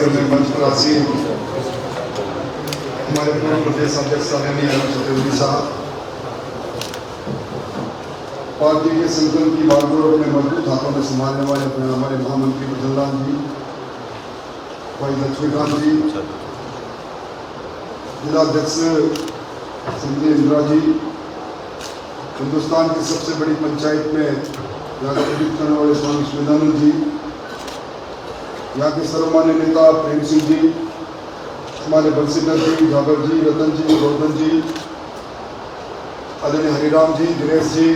और मैं मंच पर आसीन हमारे पूर्व प्रदेश अध्यक्ष चतुर्वेदी साहब, पार्टी के संकल्प की बागडोर अपने मजबूत हाथों में संभालने वाले अपने हमारे महामंत्री भजनलाल जी, भाई लक्ष्मीकांत जी, जिलाध्यक्ष संजय इंदिरा जी, हिंदुस्तान की सबसे बड़ी पंचायत में यहाँ के प्रदीप करने वाले स्वामी स्वेदानंद जी, यहाँ के सर्वमान्य नेता प्रेम सिंह जी, हमारे बंसीधर जी, जागर जी, रतन जी, गोवर्धन जी, आदरणीय हरिराम जी, दिनेश जी,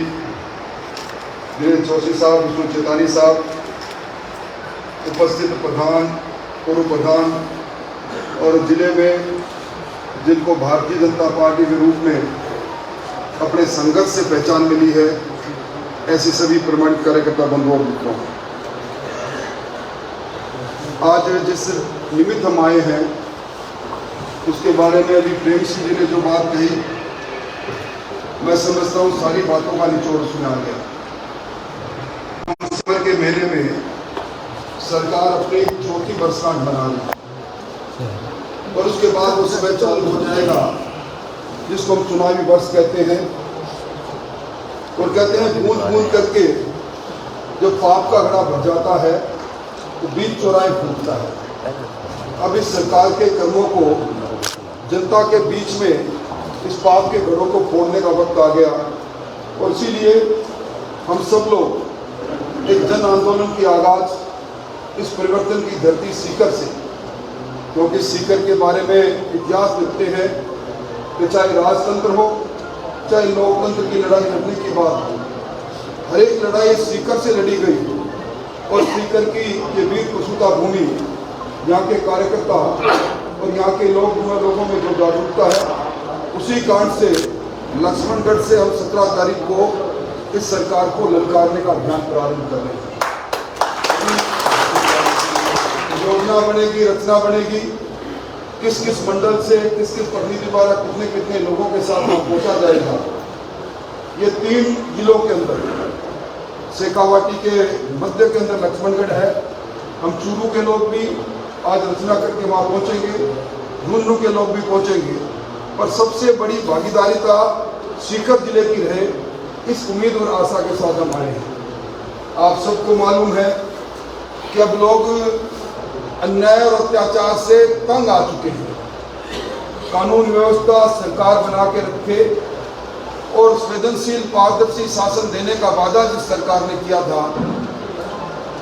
दिनेश जोशी साहब, विष्णु चेतानी साहब, उपस्थित प्रधान, पूर्व प्रधान और जिले में जिनको भारतीय जनता पार्टी के रूप में अपने संघर्ष से पहचान मिली है, ऐसे सभी प्रमाणित कार्यकर्ता बंधुओं और मित्रों, आज जिस निमित्त हम आए हैं उसके बारे में अभी प्रेम सिंह जी ने जो बात कही, मैं समझता हूँ सारी बातों का निचोड़ उसमें आ गया। दिसंबर के महीने में सरकार अपनी चौथी वर्षगांठ मना रही और उसके बाद वो समय चालू हो जाएगा जिसको हम चुनावी वर्ष कहते हैं, और कहते हैं बूंद बूंद करके जब पाप का घड़ा भर जाता है तो बीच चौराहे फूटता है। अब इस सरकार के कर्मों को जनता के बीच में इस पाप के घड़ों को फोड़ने का वक्त आ गया और इसीलिए हम सब लोग एक जन आंदोलन की आगाज इस परिवर्तन की धरती सीकर से, क्योंकि सीकर के बारे में इतिहास लिखते हैं कि चाहे राजतंत्र हो चाहे लोकतंत्र की लड़ाई लड़ने की बात हो, हर एक लड़ाई सीकर से लड़ी गई और सीकर की ये वीर प्रसूता भूमि, यहाँ के कार्यकर्ता और यहाँ के लोगों में जो जागरूकता है, उसी कांड से लक्ष्मणगढ़ से हम 17 तारीख को इस सरकार को ललकारने का अभियान प्रारंभ कर रहे हैं। योजना बनेगी, रचना बनेगी, किस किस मंडल से किस किस प्रतिनिधि द्वारा कितने कितने लोगों के साथ पहुंचा जाएगा। ये 3 जिलों के अंदर, शेखावाटी के मध्य के अंदर लक्ष्मणगढ़ है, हम चूरू के लोग भी आज रचना करके वहाँ पहुँचेंगे, झुंझुनू के लोग भी पहुँचेंगे, पर सबसे बड़ी भागीदारिता सीकर जिले की रहे, इस उम्मीद और आशा के साथ हम आए हैं। आप सबको मालूम है कि अब लोग अन्याय और अत्याचार से तंग आ चुके हैं। कानून व्यवस्था सरकार बना के रखे और संवेदनशील पारदर्शी शासन देने का वादा जिस सरकार ने किया था,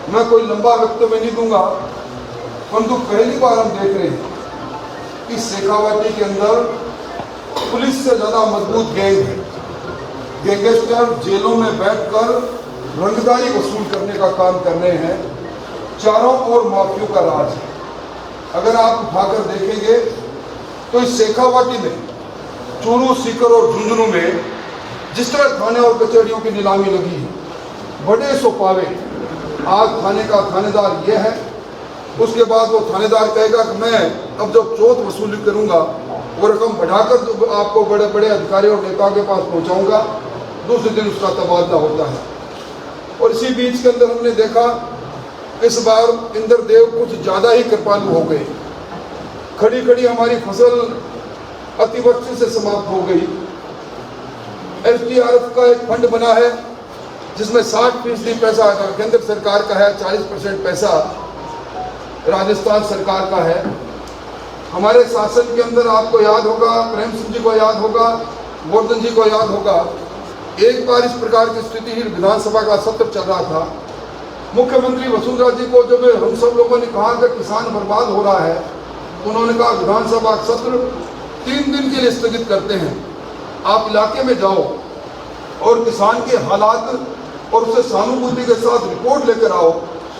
मैं कोई लंबा वक्तव्य नहीं दूंगा, परंतु पहली बार हम देख रहे हैं कि शेखावाटी के अंदर पुलिस से ज्यादा मजबूत गैंग है। गैंगस्टर जेलों में बैठकर रंगदारी वसूल करने का काम कर रहे हैं, चारों ओर माफियों का राज है। अगर आप उठाकर देखेंगे तो इस शेखावाटी में, चूरू, सीकर और झुंझुनू में जिस तरह थाने और कचहरियों की नीलामी लगी है, बड़े सो पावे, आज थाने का थानेदार ये है, उसके बाद वो थानेदार कहेगा कि मैं अब जब चौथ वसूली करूंगा वो रकम बढ़ाकर आपको बड़े बड़े अधिकारियों और नेताओं के पास पहुंचाऊंगा, दूसरे दिन उसका तबादला होता है। और इसी बीच के अंदर हमने देखा इस बार इंद्रदेव कुछ ज्यादा ही कृपालु हो गए, खड़ी खड़ी हमारी फसल अतिवृष्टि से समाप्त हो गई। SDRF का एक फंड बना है जिसमें 60% पैसा केंद्र सरकार का है, 40% पैसा राजस्थान सरकार का है। हमारे शासन के अंदर आपको याद होगा, प्रेम सिंह जी को याद होगा, गोवर्धन जी को याद होगा, एक बार इस प्रकार की स्थिति विधानसभा का सत्र चल रहा था। मुख्यमंत्री वसुंधरा जी को जब हम सब लोगों ने कहा कि किसान बर्बाद हो रहा है, तो उन्होंने कहा विधानसभा सत्र 3 दिन के लिए स्थगित करते हैं, आप इलाके में जाओ और किसान के हालात और उससे सहानुभूति के साथ रिपोर्ट लेकर आओ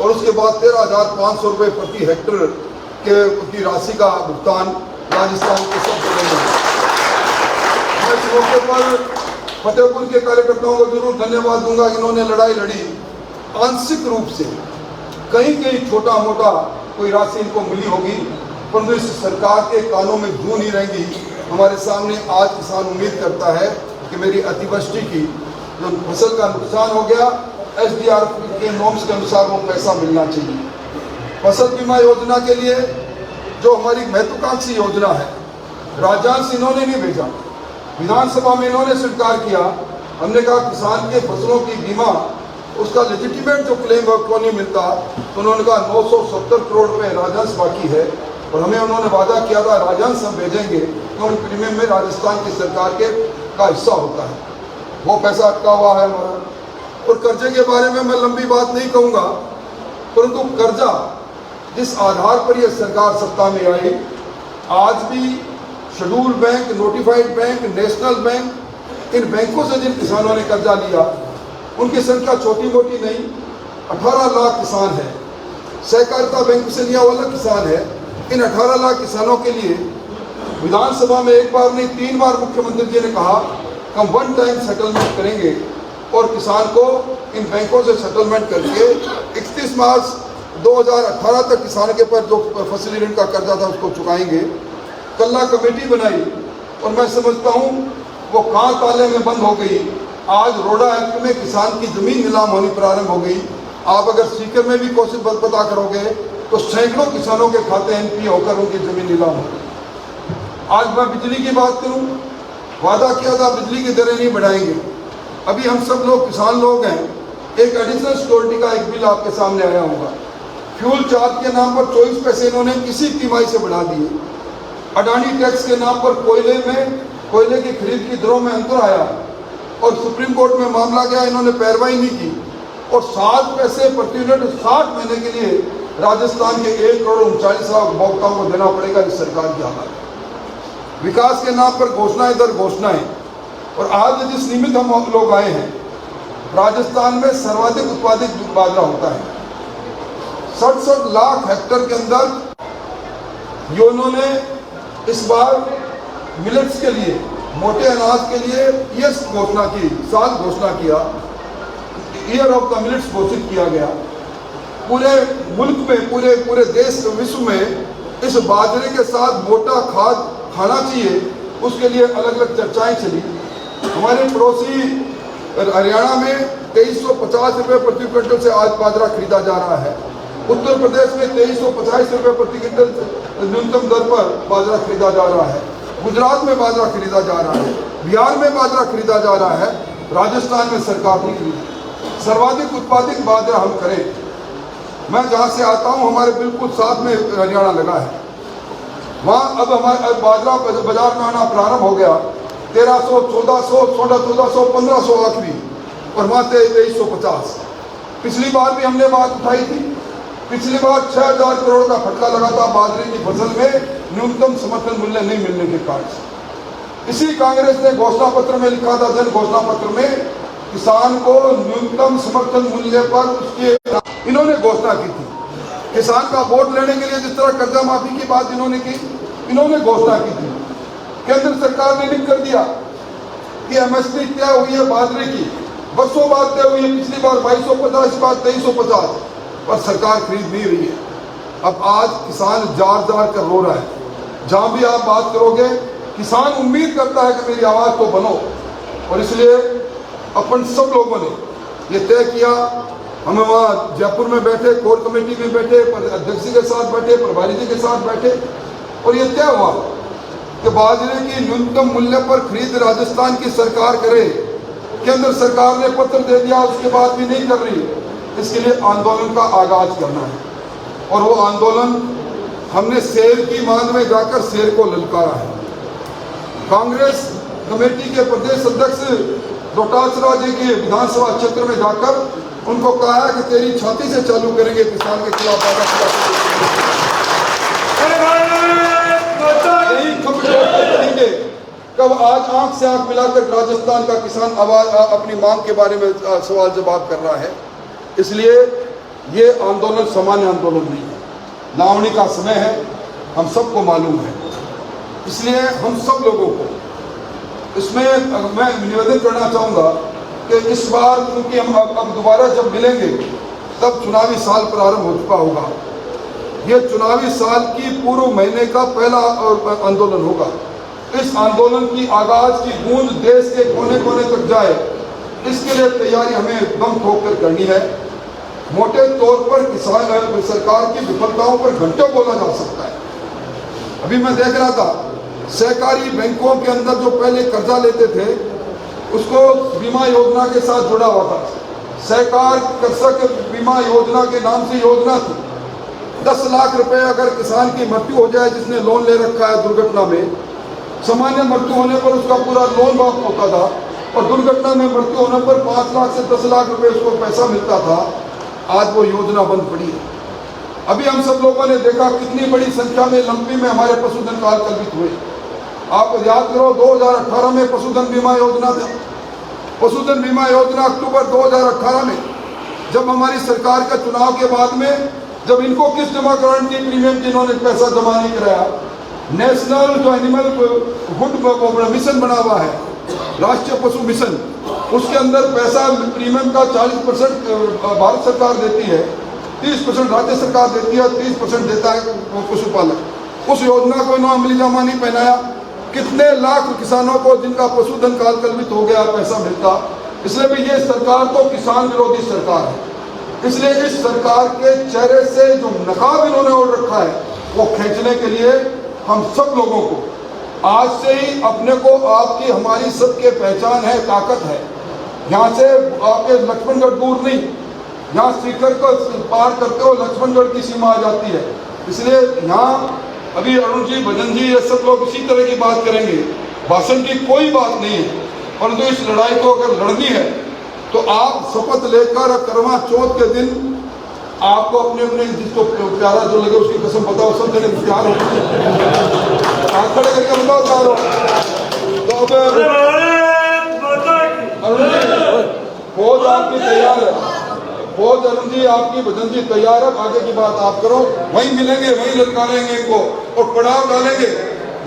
और उसके बाद 13,500 रुपये प्रति हेक्टेयर की राशि का भुगतान राजस्थान के सब जिले में। मैं इस मौके पर फतेहपुर के कार्यकर्ताओं को जरूर धन्यवाद दूंगा, इन्होंने लड़ाई लड़ी। आंशिक रूप से कहीं कहीं छोटा मोटा कोई राशि इनको मिली होगी, परंतु इस सरकार के कानों में जू नहीं रहेंगी। हमारे सामने आज किसान उम्मीद करता है कि मेरी अतिवृष्टि की जो फसल का नुकसान हो गया, SDRF के नॉर्म्स के अनुसार वो पैसा मिलना चाहिए। फसल बीमा योजना के लिए जो हमारी महत्वाकांक्षी योजना है, राजस्व इन्होंने नहीं भेजा, विधानसभा में इन्होंने स्वीकार किया। हमने कहा किसान के फसलों की बीमा उसका लेजिटिमेट जो क्लेम है क्यों नहीं मिलता, तो उन्होंने कहा 970 करोड़ रुपए राजस्व बाकी है और हमें उन्होंने वादा किया था राजस्व हम भेजेंगे क्योंकि प्रीमियम में राजस्थान की सरकार के का हिस्सा होता है, वो पैसा अटका हुआ है हमारा। और कर्जे के बारे में मैं लंबी बात नहीं कहूँगा, परंतु कर्जा जिस आधार पर यह सरकार सत्ता में आई, आज भी scheduled bank, notified bank, national bank, इन बैंकों से जिन किसानों ने कर्जा लिया उनकी संख्या छोटी मोटी नहीं, 18 लाख किसान है। सहकारिता बैंक से लिया वाला किसान है। इन 18 लाख किसानों के लिए विधानसभा में एक बार नहीं 3 बार मुख्यमंत्री जी ने कहा कि हम वन टाइम सेटलमेंट करेंगे और किसान को इन बैंकों से सेटलमेंट करके 31 मार्च 2018 तक किसान के पर जो फसली ऋण का कर्जा था उसको चुकाएंगे। कल्ला कमेटी बनाई और मैं समझता हूँ वो कहाँ ताले में बंद हो गई। आज रोडा एक्ट में किसान की जमीन नीलाम होनी प्रारंभ हो गई। आप अगर सीकर में भी कोशिश पता करोगे तो सैकड़ों किसानों के खाते एनपीए होकर उनकी जमीन नीलाम हो गई। आज मैं बिजली की बात करूं, वादा किया था बिजली की दरें नहीं बढ़ाएंगे। अभी हम सब लोग किसान लोग हैं, एक एडिशनल सिक्योरिटी का एक बिल आपके सामने आया होगा। फ्यूल चार्ज के नाम पर 24 पैसे इन्होंने किसी तिमाही से बढ़ा दिए। अडानी टैक्स के नाम पर कोयले की खरीद की दरों में अंतर आया और सुप्रीम कोर्ट में मामला गया, इन्होंने पैरवाई नहीं की और 7 पैसे प्रति यूनिट 60 महीने के लिए राजस्थान के 1,39,00,000 उपभोक्ताओं को देना पड़ेगा। इस सरकार की हालत, विकास के नाम पर घोषणाएं दर घोषणाएं। और आज जिस निमित्त हम लोग आए हैं, राजस्थान में सर्वाधिक उत्पादित बाजरा होता है। 67 लाख हेक्टेयर के अंदर ये उन्होंने इस बार मिलेट्स के लिए, मोटे अनाज के लिए ये घोषणा की, साल घोषणा किया, ईयर ऑफ द मिलेट्स घोषित किया गया। पूरे मुल्क में, पूरे देश विश्व में इस बाजरे के साथ मोटा खाद खाना चाहिए, उसके लिए अलग अलग चर्चाएं चली। हमारे पड़ोसी हरियाणा में 2350 रुपये प्रति क्विंटल से आज बाजरा खरीदा जा रहा है। उत्तर प्रदेश में 2350 रुपये प्रति क्विंटल न्यूनतम दर पर बाजरा खरीदा जा रहा है। गुजरात में बाजरा खरीदा जा रहा है, बिहार में बाजरा खरीदा जा रहा है, राजस्थान में सरकार नहीं खरीदी। सर्वाधिक उत्पादित बाजरा हम करें। मैं जहाँ से आता हूँ, हमारे बिल्कुल साथ में हरियाणा लगा है, वहाँ अब हमारे बाजरा बाजार में आना प्रारंभ हो गया। 1300, 1400, 1400, 1500 आखिरी, और वहाँ 2350। पिछली बार भी हमने बात उठाई थी। पिछली बार 6000 करोड़ का फटका लगा था बाजरे की फसल में न्यूनतम समर्थन मूल्य नहीं मिलने के कारण। इसी कांग्रेस ने घोषणा पत्र में लिखा था, जन घोषणा पत्र में, किसान को न्यूनतम समर्थन मूल्य पर उसके इन्होंने घोषणा की थी। किसान का वोट लेने के लिए जिस तरह कर्जा माफी की बात इन्होंने की, इन्होंने घोषणा की थी। केंद्र सरकार ने लिख कर दिया कि एमएसपी तय हुई है बाजरे की, बरसों बाद तय हुई है। पिछली बार 2250, इस बार 2350, पर सरकार खरीद नहीं रही है। अब आज किसान जार कर रो रहा है। जहां भी आप बात करोगे, किसान उम्मीद करता है कि मेरी आवाज तो बनो, और इसलिए अपन सब लोगों ने ये तय किया। हम वहाँ जयपुर में बैठे, कोर कमेटी में बैठे, अध्यक्ष जी के साथ बैठे, प्रभारी जी के साथ बैठे, और ये तय हुआ कि बाजरे की न्यूनतम मूल्य पर खरीद राजस्थान की सरकार करे। केंद्र सरकार ने पत्र दे दिया, उसके बाद भी नहीं कर रही। इसके लिए आंदोलन का आगाज करना है, और वो आंदोलन हमने शेर की मांग में जाकर शेर को ललकारा है। कांग्रेस कमेटी के प्रदेश अध्यक्ष डोटासरा जी के विधानसभा क्षेत्र में जाकर उनको कहा है कि तेरी छाती से चालू करेंगे किसान के खिलाफ करेंगे। कब आज आंख से आंख मिलाकर राजस्थान का किसान आवाज अपनी मांग के बारे में सवाल जवाब कर रहा है। इसलिए ये आंदोलन सामान्य आंदोलन नहीं है, लावणी का समय है, हम सबको मालूम है। इसलिए हम सब लोगों को इसमें मैं निवेदन करना चाहूँगा कि इस बार, क्योंकि हम अब दोबारा जब मिलेंगे तब चुनावी साल प्रारंभ हो चुका होगा। ये चुनावी साल की पूर्व महीने का पहला आंदोलन होगा। इस आंदोलन की आगाज की गूंज देश के कोने कोने तक जाए, इसके लिए तैयारी हमें दम ठोक कर करनी है। मोटे तौर पर किसान सरकार की विफलताओं पर घंटों बोला जा सकता है, अभी मैं देख रहा था सहकारी बैंकों के अंदर जो पहले कर्जा लेते थे उसको बीमा योजना के साथ जुड़ा हुआ था। सहकार कृषक बीमा योजना के नाम से योजना थी। 10 लाख रुपए अगर किसान की मृत्यु हो जाए जिसने लोन ले रखा है दुर्घटना में, सामान्य मृत्यु होने पर उसका पूरा लोन माफ होता था और दुर्घटना में मृत्यु होने पर 5 लाख से 10 लाख रुपए उसको पैसा मिलता था। आज वो योजना बंद पड़ी है। अभी हम सब लोगों ने देखा कितनी बड़ी संख्या में लंपी में हमारे पशुधन काल कल्पित हुए। आप याद करो 2018 में पशुधन बीमा योजना था। पशुधन बीमा योजना अक्टूबर 2018 में जब हमारी सरकार का चुनाव के बाद में जब इनको किस जमा गारंटी प्रीमियम जिन्होंने पैसा जमा नहीं कराया, नेशनल जो एनिमल हुड मिशन बना हुआ है, राष्ट्रीय पशु मिशन, उसके अंदर पैसा प्रीमियम का 40% भारत सरकार देती है, 30% राज्य सरकार देती है, 30% देता है पशुपालक। उस योजना को इन्होंने अमली जामा नहीं पहनाया। कितने लाख किसानों को जिनका पशुधन काल कल्पित हो गया पैसा मिलता। इसलिए भी ये सरकार तो किसान विरोधी सरकार है। इसलिए इस सरकार के चेहरे से जो नकाब इन्होंने ओढ़ रखा है वो खींचने के लिए हम सब लोगों को आज से ही अपने को आपकी हमारी सबके पहचान है, ताकत है। यहाँ से आपके लक्ष्मणगढ़ दूर नहीं, यहाँ सीकर को पार करते हो लक्ष्मणगढ़ की सीमा आ जाती है। इसलिए यहाँ अभी अरुण जी, भजन जी, ये सब लोग इसी तरह की बात करेंगे। भाषण की कोई बात नहीं है, परंतु इस लड़ाई को अगर लड़नी है तो आप शपथ लेकर करवा चौथ के दिन आपको अपने अपने जिसको प्यारा जो लगे उसकी कसम बताओ। सब जगह प्यार हो, हाथ खड़े करके बताओ प्यार हो। तो अब अरुण जी फौज आपकी तैयार है, फौज अरुण जी आपकी, भजन जी तैयार है। आगे की बात आप करो, वहीं मिलेंगे, वहीं ललकारेंगे इनको और पड़ाव डालेंगे।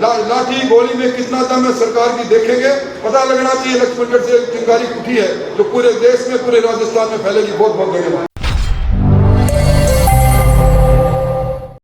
लाठी गोली में कितना दम है सरकार की देखेंगे। पता लगना चाहिए लक्ष्मणगढ़ से चिंगारी उठी है जो पूरे देश में, पूरे राजस्थान में फैलेगी। बहुत बहुत धन्यवाद।